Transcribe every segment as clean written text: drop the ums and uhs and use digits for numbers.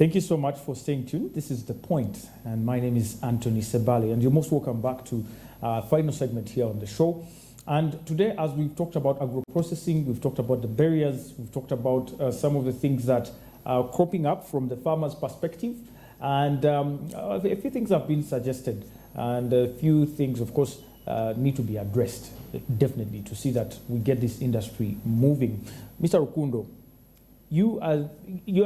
Thank you so much for staying tuned. This is The Point, and my name is Anthony Sebali, and you're most welcome back to our final segment here on the show. And today, as we've talked about agro-processing, we've talked about the barriers, we've talked about some of the things that are cropping up from the farmer's perspective, and a few things have been suggested, and a few things, of course, need to be addressed, definitely, to see that we get this industry moving. Mr. Okundo, you are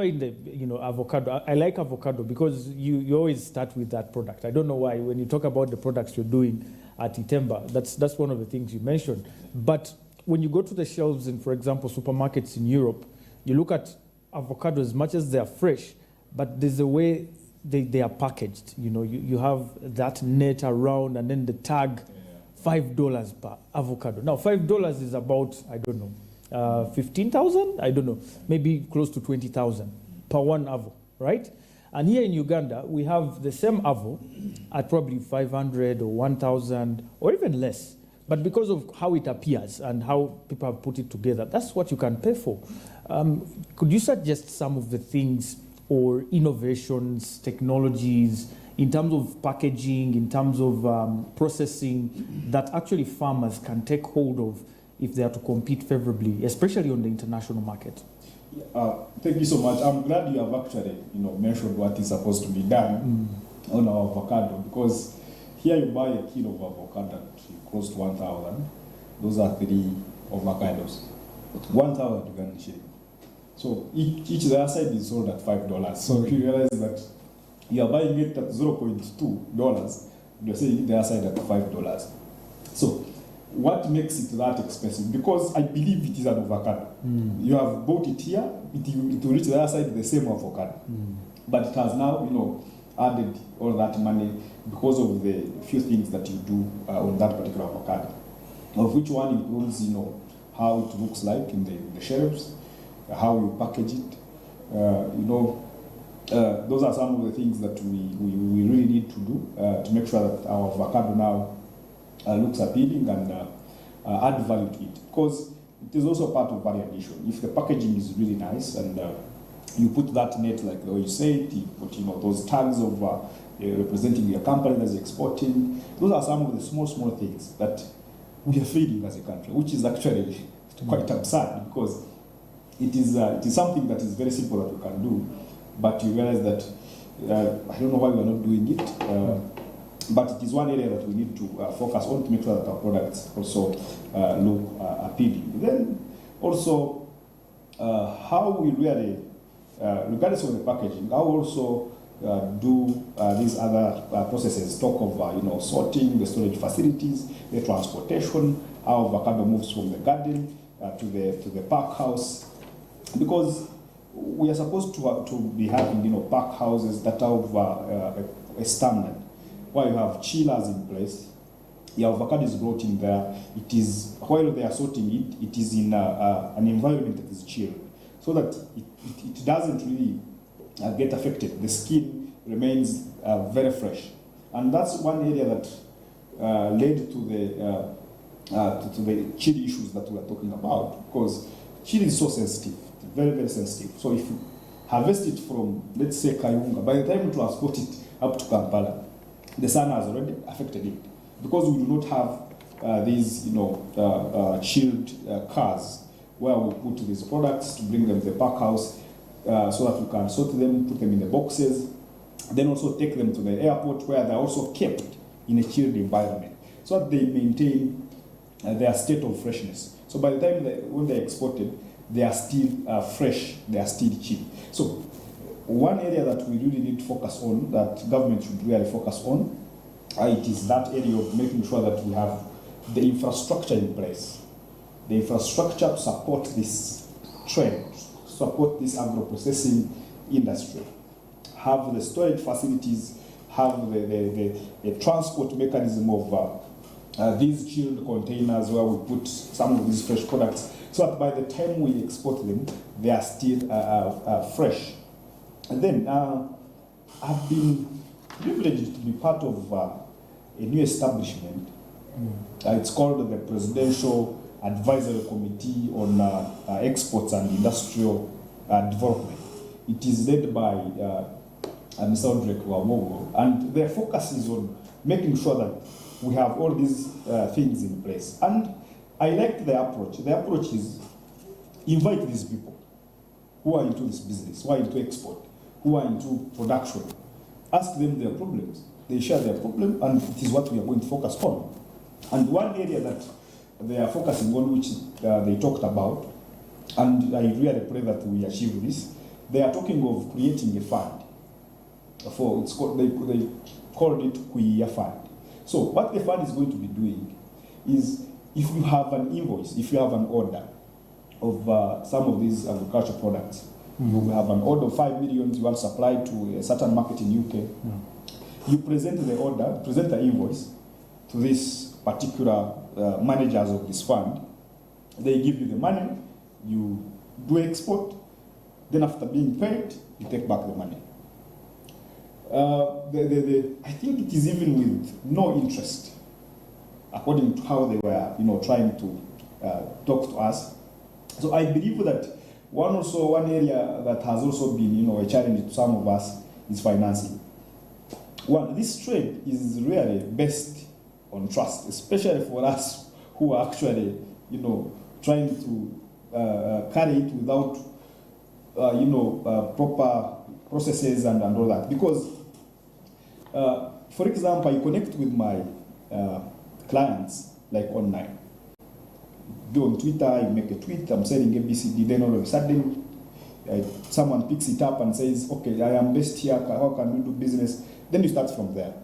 in the avocado. I like avocado because you always start with that product. I don't know why. When you talk about the products you're doing at Itemba, that's one of the things you mentioned. But when you go to the shelves in, for example, supermarkets in Europe, you look at avocado as much as they are fresh, but there's a way they are packaged. You have that net around and then the tag, $5 per avocado. Now, $5 is about, I don't know, 15,000, I don't know, maybe close to 20,000 per one avo, right? And here in Uganda, we have the same avo at probably 500 or 1,000 or even less. But because of how it appears and how people have put it together, that's what you can pay for. Could you suggest some of the things or innovations, technologies, in terms of packaging, in terms of processing, that actually farmers can take hold of if they are to compete favorably, especially on the international market? Thank you so much. I'm glad you have actually, mentioned what is supposed to be done on our avocado, because here you buy a kilo of avocado at close to 1,000. Those are 3 avocados. 1,000 Ugandan shilling. So each the other side is sold at $5. So you realize that you are buying it at $0.2. You're saying the other side at $5. So what makes it that expensive? Because I believe it is an avocado. You have bought it here, it will reach the other side the same avocado. But it has now, added all that money because of the few things that you do on that particular avocado. Of which one includes, how it looks like in the shelves, how you package it. Those are some of the things that we really need to do to make sure that our avocado now looks appealing and add value to it, because it is also part of value addition. If the packaging is really nice and you put that net like the way you said, you put those tags of representing your company that's exporting, those are some of the small things that we are failing as a country, which is actually quite absurd, because it is something that is very simple that we can do, but you realize that I don't know why we are not doing it. But it is one area that we need to focus on to make sure that our products also look appealing. Then also how we really, regardless of the packaging, how also do these other processes, talk of sorting, the storage facilities, the transportation, how avocado moves from the garden to the pack house, because we are supposed to be having pack houses that have a standard, where you have chillers in place. Your avocado is brought in there. It is, while they are sorting it, it is in an environment that is chilled, so that it doesn't really get affected. The skin remains very fresh, and that's one area that led to the chill issues that we are talking about, because chill is so sensitive, very, very sensitive. So if you harvest it from, let's say, Kayunga, by the time you transport it up to Kampala, the sun has already affected it, because we do not have these, chilled cars where we put these products to bring them to the pack house so that we can sort them, put them in the boxes, then also take them to the airport where they're also kept in a chilled environment so that they maintain their state of freshness. So by the time when they're exported, they are still fresh, they are still cheap. So one area that we really need to focus on, that government should really focus on, it is that area of making sure that we have the infrastructure in place. The infrastructure to support this trend, support this agro-processing industry. Have the storage facilities, have the transport mechanism of these chilled containers where we put some of these fresh products, so that by the time we export them, they are still fresh. And then I've been privileged to be part of a new establishment. It's called the Presidential Advisory Committee on Exports and Industrial Development. It is led by Mr. Odrek Wawogo, and their focus is on making sure that we have all these things in place. And I like the approach. The approach is invite these people who are into this business, who are into export, who are into production. Ask them their problems. They share their problem, and it is what we are going to focus on. And one area that they are focusing on, which they talked about, and I really pray that we achieve this, they are talking of creating a fund. For it's called, they called it Kuia Fund. So what the fund is going to be doing is, if you have an invoice, if you have an order of some of these agricultural products, you have an order of 5 million you want to supply to a certain market in UK, you present the order, present the invoice to this particular managers of this fund. They give you the money, you do export, then after being paid, you take back the money. I think it is even with no interest, according to how they were, trying to talk to us. So I believe that one area that has also been, a challenge to some of us is financing. One, this trade is really based on trust, especially for us who are actually, trying to carry it without, proper processes and all that. Because, for example, I connect with my clients like online. Go on Twitter, you make a tweet, I'm selling ABCD, then all of a sudden someone picks it up and says, okay, I am based here, how can we do business? Then you start from there.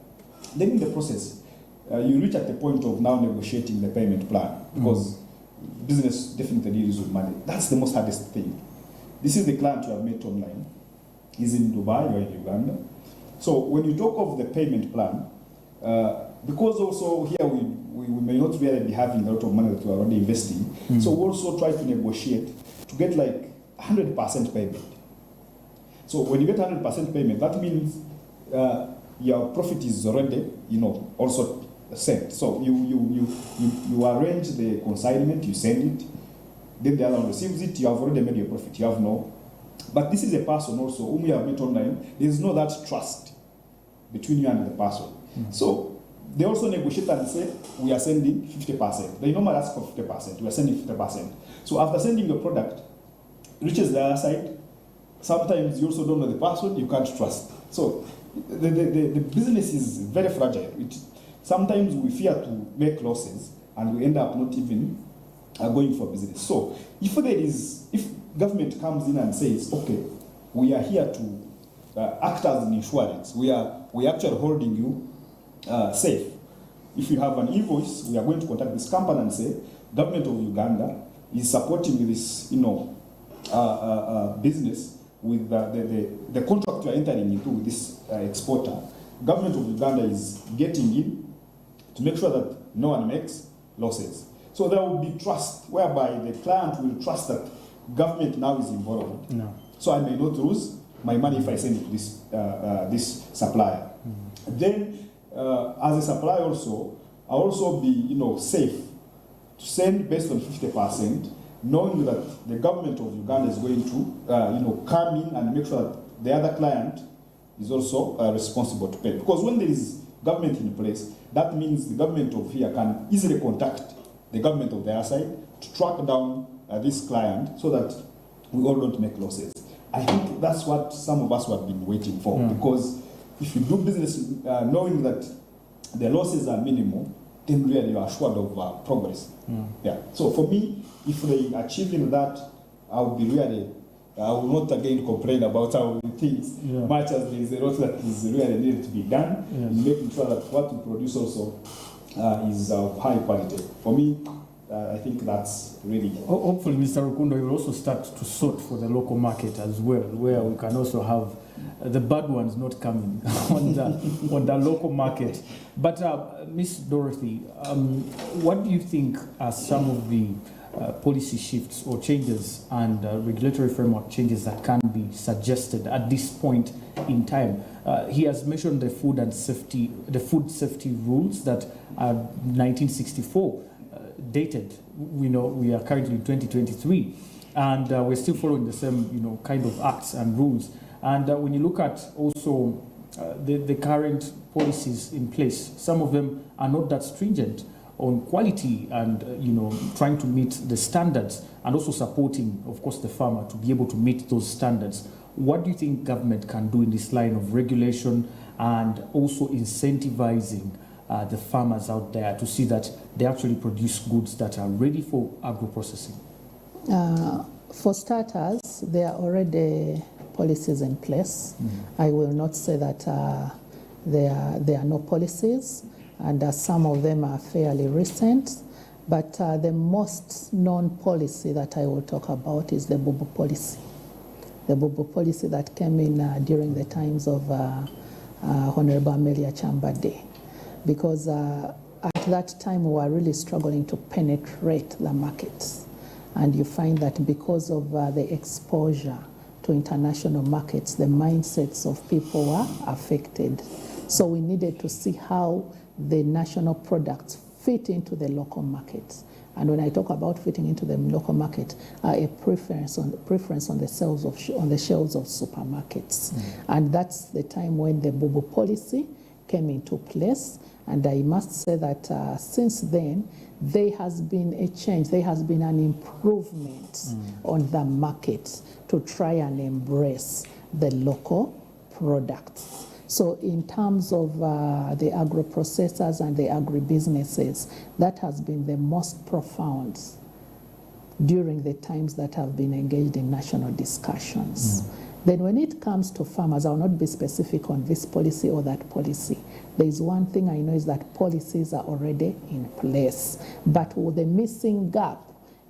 Then in the process, you reach at the point of now negotiating the payment plan, because business definitely deals with money. That's the most hardest thing. This is the client you have met online. He's in Dubai or in Uganda. So when you talk of the payment plan, because also here we may not really be having a lot of money that we are already investing, so we also try to negotiate to get like 100% payment. So when you get 100% payment, that means your profit is already, also sent. So you arrange the consignment, you send it, then the other one receives it, you have already made your profit, you have no. But this is a person also whom you have met online, there is no that trust between you and the person. So they also negotiate and say, we are sending 50%. They normally ask for 50%, we are sending 50%. So after sending the product, it reaches the other side, sometimes you also don't know the person, you can't trust. So the business is very fragile. Sometimes we fear to make losses and we end up not even going for business. So if government comes in and says, okay, we are here to act as an insurance, we are actually holding you safe. If you have an invoice, we are going to contact this company and say, government of Uganda is supporting this, business with the contract you are entering into with this exporter. Government of Uganda is getting in to make sure that no one makes losses. So there will be trust, whereby the client will trust that government now is involved. No. So I may not lose my money if I send it to this supplier. Then, as a supplier also, I'll also be safe to send based on 50%, knowing that the government of Uganda is going to come in and make sure that the other client is also responsible to pay. Because when there is government in place, that means the government of here can easily contact the government of the other side to track down this client so that we all don't make losses. I think that's what some of us have been waiting for, because if you do business knowing that the losses are minimal, then really you are assured of progress. Yeah. So for me, if they are achieving that, I will not again complain about how things, much as there is a lot that is really needed to be done, in making sure that what we produce also is of high quality. For me, I think that's really... Hopefully, Mr. Rukundo, you will also start to sort for the local market as well, where we can also have the bad ones not coming on the local market. But Ms. Dorothy, what do you think are some of the policy shifts or changes and regulatory framework changes that can be suggested at this point in time? He has mentioned the food safety rules that are 1964 dated. We know we are currently in 2023, and we're still following the same kind of acts and rules. And when you look at also the current policies in place, some of them are not that stringent on quality and trying to meet the standards, and also supporting, of course, the farmer to be able to meet those standards. What do you think government can do in this line of regulation and also incentivizing the farmers out there to see that they actually produce goods that are ready for agro-processing? For starters, there are already policies in place. I will not say that there are no policies, and some of them are fairly recent. But the most known policy that I will talk about is the Bubu policy. The Bubu policy that came in during the times of Honorable Amelia Chambade, because at that time we were really struggling to penetrate the markets. And you find that because of the exposure to international markets, the mindsets of people were affected. So we needed to see how the national products fit into the local markets. And when I talk about fitting into the local market, a preference on the shelves of supermarkets. And that's the time when the Bubu policy came into place. And I must say that since then, there has been a change. There has been an improvement on the market to try and embrace the local products. So in terms of the agro-processors and the agribusinesses, that has been the most profound during the times that have been engaged in national discussions. Then when it comes to farmers, I will not be specific on this policy or that policy. There is one thing I know is that policies are already in place. But the missing gap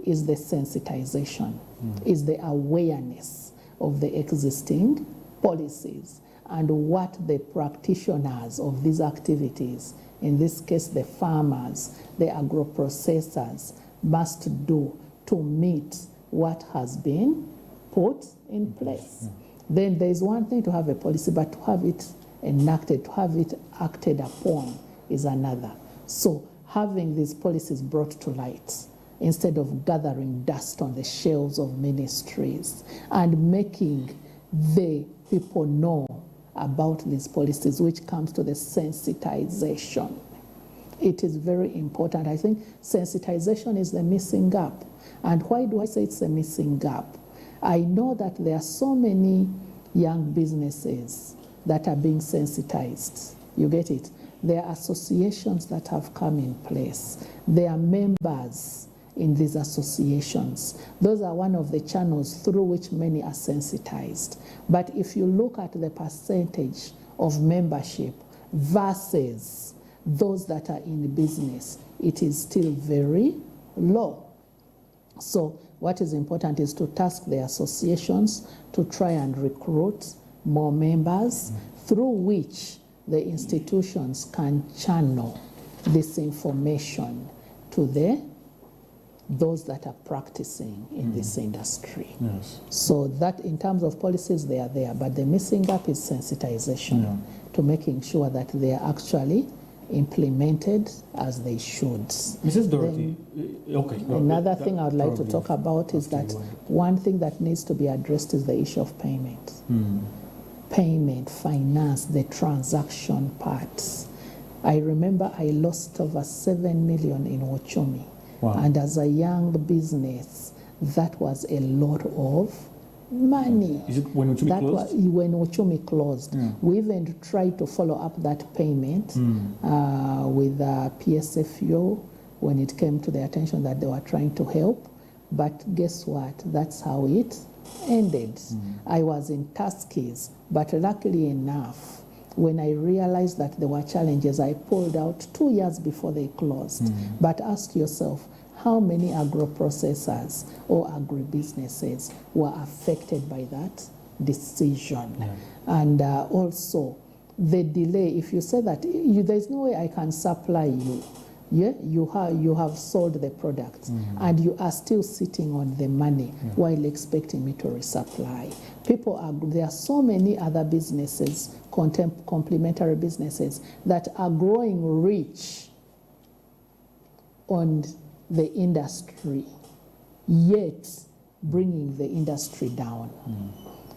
is the sensitization, is the awareness of the existing policies and what the practitioners of these activities, in this case the farmers, the agro-processors, must do to meet what has been put in place. Then there is one thing to have a policy, but to have it enacted, to have it acted upon is another. So having these policies brought to light, instead of gathering dust on the shelves of ministries, and making the people know about these policies, which comes to the sensitization. It is very important. I think sensitization is the missing gap. And why do I say it's a missing gap? I know that there are so many young businesses that are being sensitized. You get it? There are associations that have come in place. There are members in these associations. Those are one of the channels through which many are sensitized. But if you look at the percentage of membership versus those that are in business, it is still very low. So what is important is to task the associations to try and recruit more members through which the institutions can channel this information to those that are practicing in this industry. Yes. So that in terms of policies, they are there, but the missing gap is sensitization to making sure that they are actually implemented as they should. Mrs. Dorothy, Another thing I would like to talk about is that one thing that needs to be addressed is the issue of payment. Payment, finance, the transaction parts. I remember I lost over 7 million in Ochumi. Wow. And as a young business, that was a lot of money. Is it when Ochumi closed? When Ochumi closed. We even tried to follow up that payment with PSFO when it came to the attention that they were trying to help. But guess what? That's how it ended. I was in Tuskies, but luckily enough, when I realized that there were challenges, I pulled out 2 years before they closed. But ask yourself, how many agro-processors or agribusinesses were affected by that decision? And also, the delay, if you say that there's no way I can supply you, you have sold the product and you are still sitting on the money while expecting me to resupply. There are so many other businesses, complementary businesses, that are growing rich on the industry, yet bringing the industry down.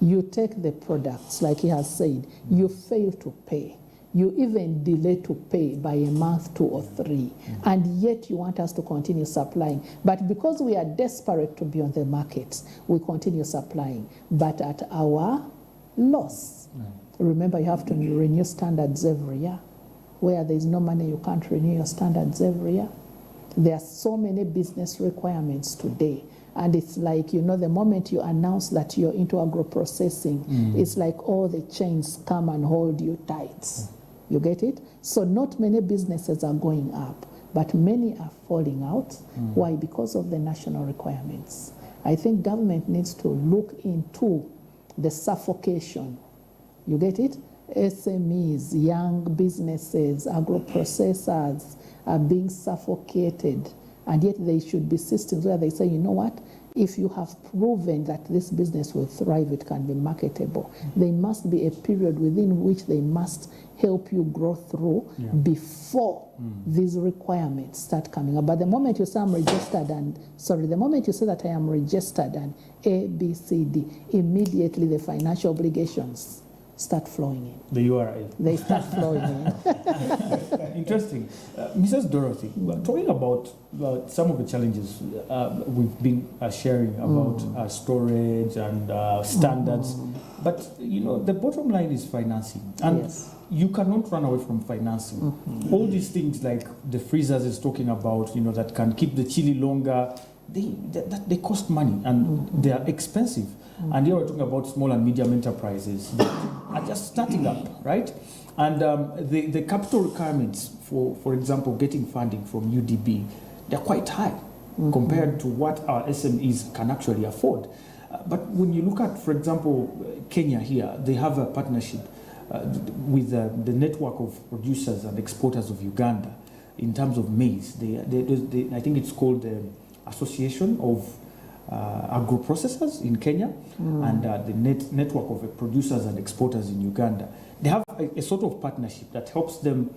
You take the products, like he has said, you fail to pay. You even delay to pay by a month, 2 or 3, and yet you want us to continue supplying. But because we are desperate to be on the market, we continue supplying, but at our loss. Remember, you have to renew standards every year. Where there is no money, you can't renew your standards every year. There are so many business requirements today. And it's like, the moment you announce that you're into agro-processing, it's like all the chains come and hold you tight. You get it? So not many businesses are going up, but many are falling out. Why? Because of the national requirements. I think government needs to look into the suffocation. You get it? SMEs, young businesses, agro-processors are being suffocated, and yet there should be systems where they say, you know what, if you have proven that this business will thrive, it can be marketable. There must be a period within which they must help you grow through before these requirements start coming up. But the moment you say I'm registered the moment you say that I am registered and A, B, C, D, immediately the financial obligations start flowing in. The URL. They start flowing in. Interesting. Mrs. Dorothy, talking about some of the challenges we've been sharing about storage and standards, but the bottom line is financing. And you cannot run away from financing. All these things like the freezers is talking about, that can keep the chili longer, they cost money and they are expensive. And here we're talking about small and medium enterprises that are just starting up, right? And the capital requirements for example, getting funding from UDB, they're quite high compared to what our SMEs can actually afford. But when you look at, for example, Kenya here, they have a partnership with the network of producers and exporters of Uganda in terms of maize. I think it's called the Association of Agro-Processors in Kenya and the network of producers and exporters in Uganda. They have a sort of partnership that helps them,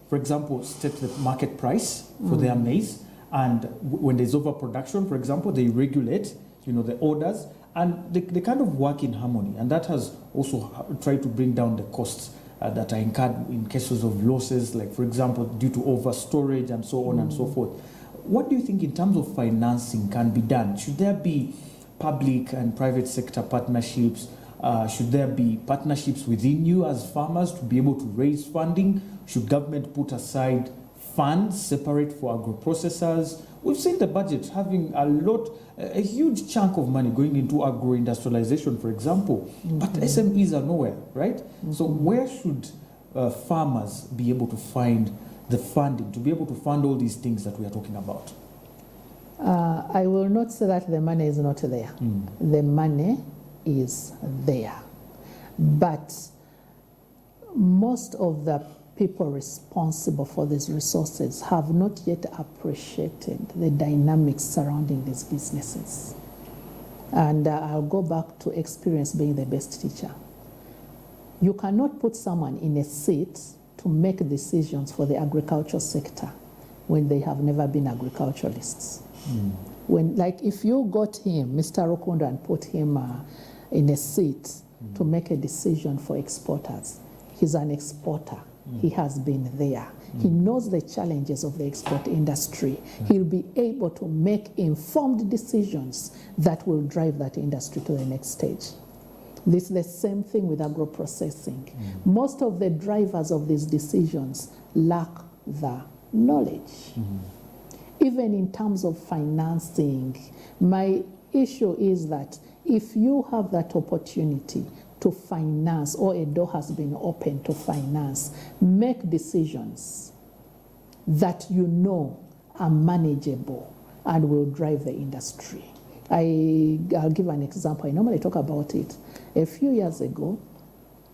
for example, set the market price for their maize, and when there's overproduction, for example, they regulate, the orders, and they kind of work in harmony, and that has also tried to bring down the costs that are incurred in cases of losses, like, for example, due to over-storage and so on and so forth. What do you think in terms of financing can be done? Should there be public and private sector partnerships? Should there be partnerships within you as farmers to be able to raise funding? Should government put aside funds separate for agro-processors? We've seen the budget having a huge chunk of money going into agro-industrialization, for example, but SMEs are nowhere, right? So where should farmers be able to find the funding to be able to fund all these things that we are talking about? I will not say that the money is not there. The money is there. But most of the people responsible for these resources have not yet appreciated the dynamics surrounding these businesses. And I'll go back to experience being the best teacher. You cannot put someone in a seat to make decisions for the agricultural sector when they have never been agriculturalists. If you got him, Mr. Rukundo, and put him in a seat to make a decision for exporters, he's an exporter. He has been there. He knows the challenges of the export industry. He'll be able to make informed decisions that will drive that industry to the next stage. This is the same thing with agro-processing. Most of the drivers of these decisions lack the knowledge. Even in terms of financing, my issue is that if you have that opportunity to finance, or a door has been opened to finance, make decisions that are manageable and will drive the industry. I'll give an example. I normally talk about it. A few years ago,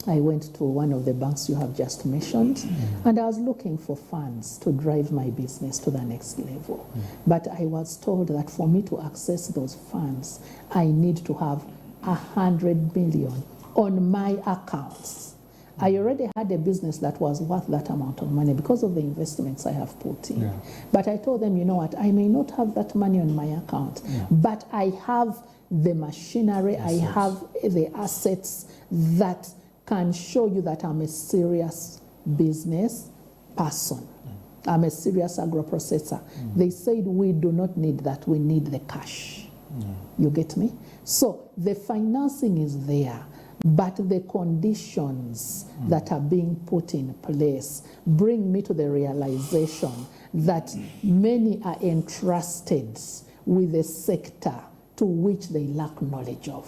I went to one of the banks you have just mentioned, and I was looking for funds to drive my business to the next level. But I was told that for me to access those funds, I need to have 100 million on my accounts. I already had a business that was worth that amount of money because of the investments I have put in. But I told them, you know what, I may not have that money on my account, but I have the machinery, I have the assets that can show you that I'm a serious business person. I'm a serious agro-processor. They said we do not need that, we need the cash. You get me? So the financing is there, but the conditions that are being put in place bring me to the realization that many are entrusted with a sector to which they lack knowledge of,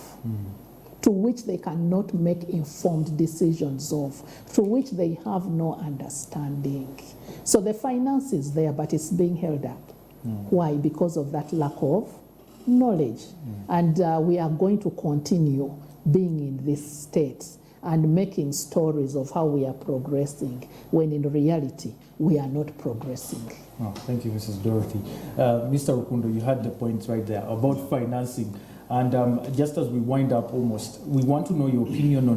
to which they cannot make informed decisions of, to which they have no understanding. So the finance is there, but it's being held up. Why? Because of that lack of knowledge. And we are going to continue being in this state and making stories of how we are progressing, when in reality, we are not progressing. Oh, thank you, Mrs. Dorothy. Mr. Rukundo, you had the point right there about financing. And just as we wind up almost, we want to know your opinion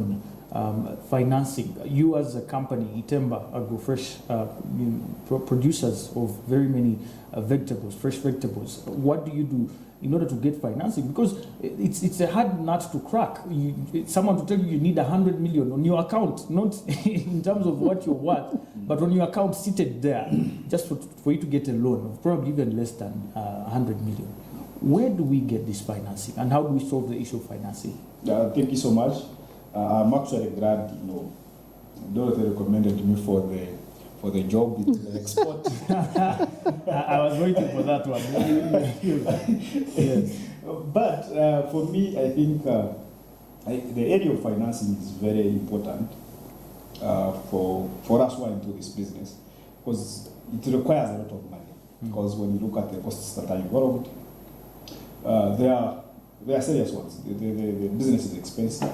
on financing. You as a company, Itemba AgroFresh, producers of very many vegetables, fresh vegetables, what do you do in order to get financing? Because it's a hard nut to crack. Someone to tell you need 100 million on your account, not in terms of what you're worth, but on your account seated there, just for you to get a loan of probably even less than 100 million. Where do we get this financing, and how do we solve the issue of financing? Thank you so much. I'm actually glad, Dorothy recommended me for the job with the export. I was waiting for that one. Yes. But for me, I think the area of financing is very important for us who are into this business, because it requires a lot of money. Because when you look at the costs that are involved, they are serious ones. The business is expensive,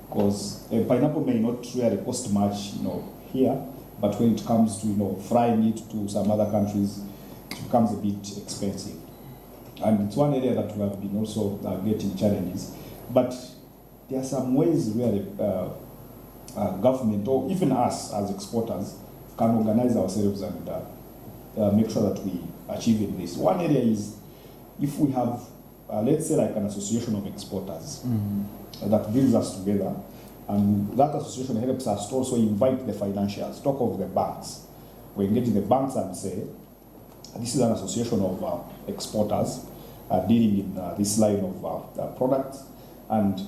because a pineapple may not really cost much, here, but when it comes to frying it to some other countries, it becomes a bit expensive. And it's one area that we have been also getting challenges. But there are some ways where government, or even us as exporters, can organize ourselves and make sure that we achieve in this. One area is if we have, let's say, like an association of exporters that brings us together, and that association helps us to also invite the financials, talk of the banks. We engage the banks and say, this is an association of exporters dealing in this line of products, and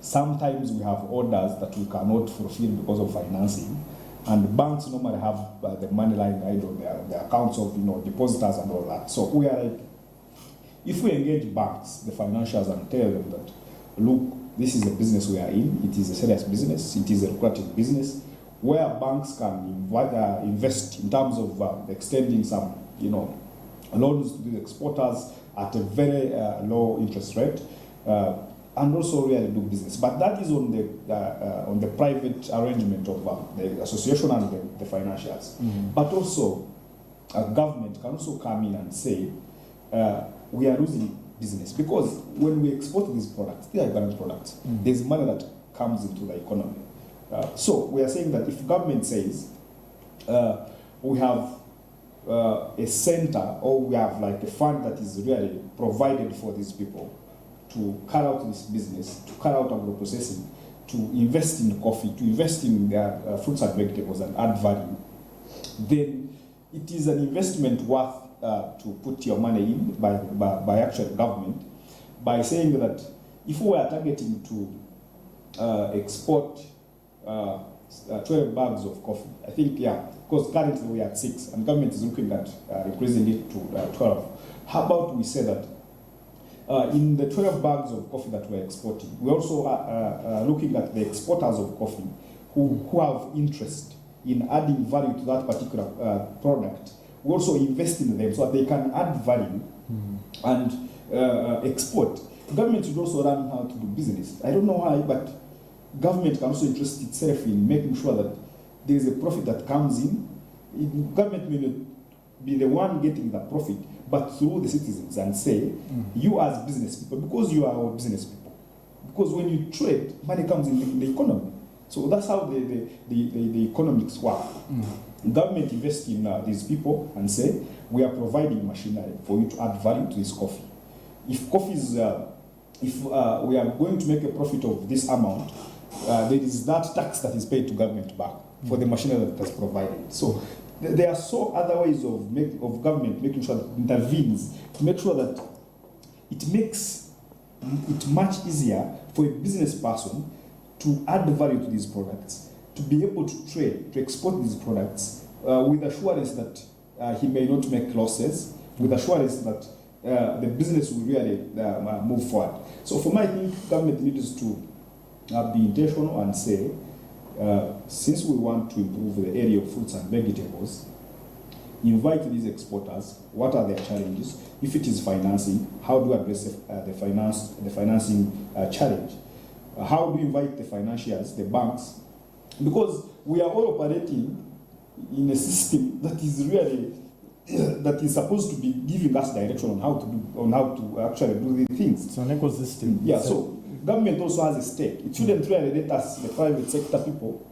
sometimes we have orders that we cannot fulfill because of financing, and banks normally have the money line idle, their accounts of depositors and all that. So we are like, if we engage banks, the financials, and tell them that, look, this is the business we are in, it is a serious business, it is a lucrative business, where banks can invest in terms of extending some, loans to the exporters at a very low interest rate, and also really do business. But that is on the private arrangement of the association and the financials. But also, a government can also come in and say, we are losing business, because when we export these products, they are economic products. There's money that comes into the economy. So we are saying that if government says we have a center, or we have like a fund that is really provided for these people to carry out this business, to carry out agro-processing, to invest in coffee, to invest in their fruits and vegetables and add value, then it is an investment worth to put your money in by actual government, by saying that if we are targeting to export 12 bags of coffee, I think, because currently we are at 6, and government is looking at increasing it to 12. How about we say that in the 12 bags of coffee that we're exporting, we also are looking at the exporters of coffee who have interest in adding value to that particular product. We also invest in them so that they can add value and export. Government should also learn how to do business. I don't know why, but government can also interest itself in making sure that there is a profit that comes in. Government may not be the one getting the profit, but through the citizens, and say, you as business people, because you are our business people. Because when you trade, money comes in the economy. So that's how the economics work. Government invests in these people and say, we are providing machinery for you to add value to this coffee. if coffee is, if we are going to make a profit of this amount, there is that tax that is paid to government back for the machinery that it has provided. So there are so other ways of government making sure that it intervenes to make sure that it makes it much easier for a business person to add value to these products, to be able to trade, to export these products with assurance that he may not make losses, with assurance that the business will really move forward. So for me, I think government needs to be intentional and say, since we want to improve the area of fruits and vegetables, invite these exporters. What are their challenges? If it is financing, how do you address the financing challenge? How do you invite the financiers, the banks? Because we are all operating in a system that is really that is supposed to be giving us direction on how to actually do these things. It's an ecosystem. Yeah. So government also has a stake. It shouldn't really let us, the private sector people,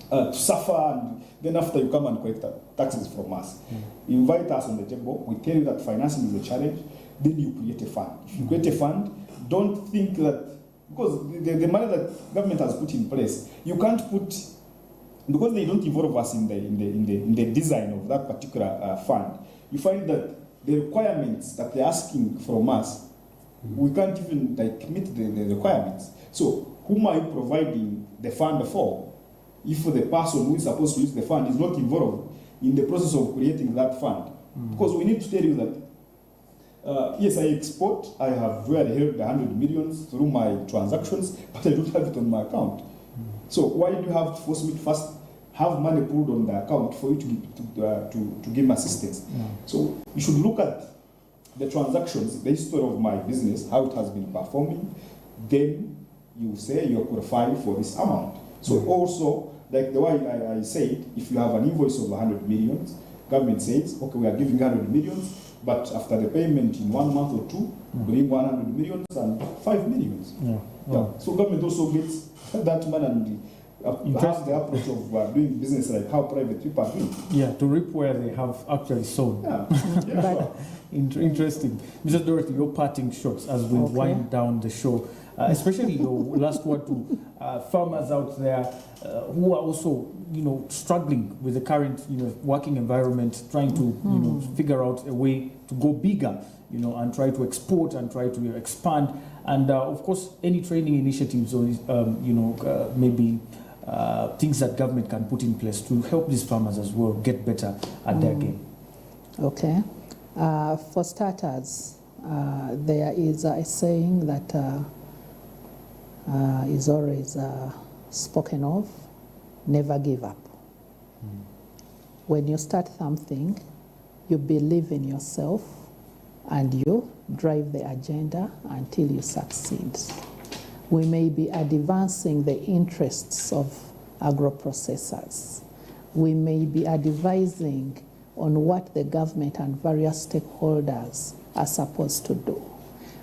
to suffer, and then after you come and collect taxes from us. Invite us on the table. We tell you that financing is a challenge. Then you create a fund. If you create a fund, don't think that because the money that government has put in place, you can't put, because they don't involve us in the design of that particular fund. You find that the requirements that they're asking from us, we can't even meet the requirements. So whom are you providing the fund for if the person who is supposed to use the fund is not involved in the process of creating that fund? Because we need to tell you that yes, I export, I have really held 100 millions through my transactions, but I don't have it on my account. So why do you have to force me to first have money pulled on the account for you to give assistance? So you should look at the transactions, the history of my business, how it has been performing. Then you say you're qualified for this amount. So also, like the way I said, if you have an invoice of 100 millions, government says, okay, we are giving 100 millions, but after the payment in 1 month or two, bring 100 millions and 5 millions. So government also gets that money and have the approach of doing business like how private people are doing. Yeah, to reap where they have actually sown. Interesting. Mr. Dorothy, your parting shots as we wind down the show, especially your last word to farmers out there who are also, struggling with the current, working environment, trying to, figure out a way to go bigger, and try to export and try to expand. And of course, any training initiatives or, maybe things that government can put in place to help these farmers as well get better at their game. Okay. For starters, there is a saying that is always spoken of: never give up. When you start something, you believe in yourself and you drive the agenda until you succeed. We may be advancing the interests of agro-processors. We may be advising on what the government and various stakeholders are supposed to do.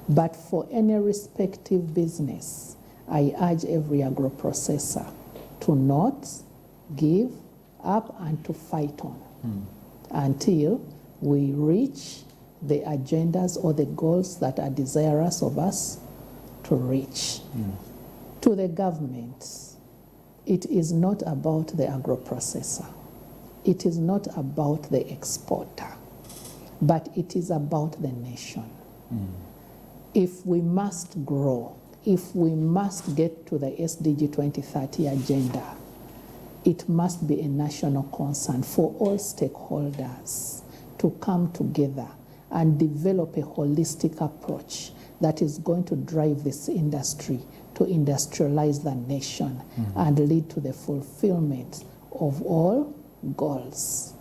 But for any respective business, I urge every agro-processor to not give up and to fight on until we reach the agendas or the goals that are desirous of us to reach. To the government, it is not about the agro-processor. It is not about the exporter, but it is about the nation. If we must grow, if we must get to the SDG 2030 agenda, it must be a national concern for all stakeholders to come together and develop a holistic approach that is going to drive this industry to industrialize the nation and lead to the fulfillment of all goals.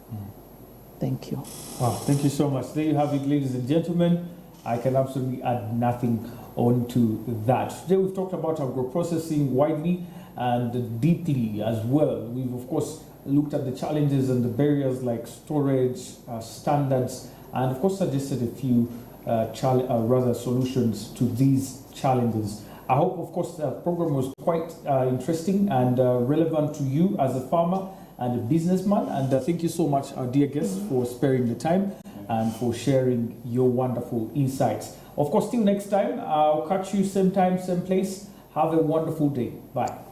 Thank you. Wow, thank you so much. There you have it, ladies and gentlemen. I can absolutely add nothing onto that. Today we've talked about agro-processing widely and deeply as well. We've of course looked at the challenges and the barriers like storage, standards, and of course suggested a few solutions to these challenges. I hope of course the program was quite interesting and relevant to you as a farmer and a businessman, and thank you so much, our dear guests, for sparing the time. and for sharing your wonderful insights. Of course, till next time, I'll catch you same time, same place. Have a wonderful day. Bye.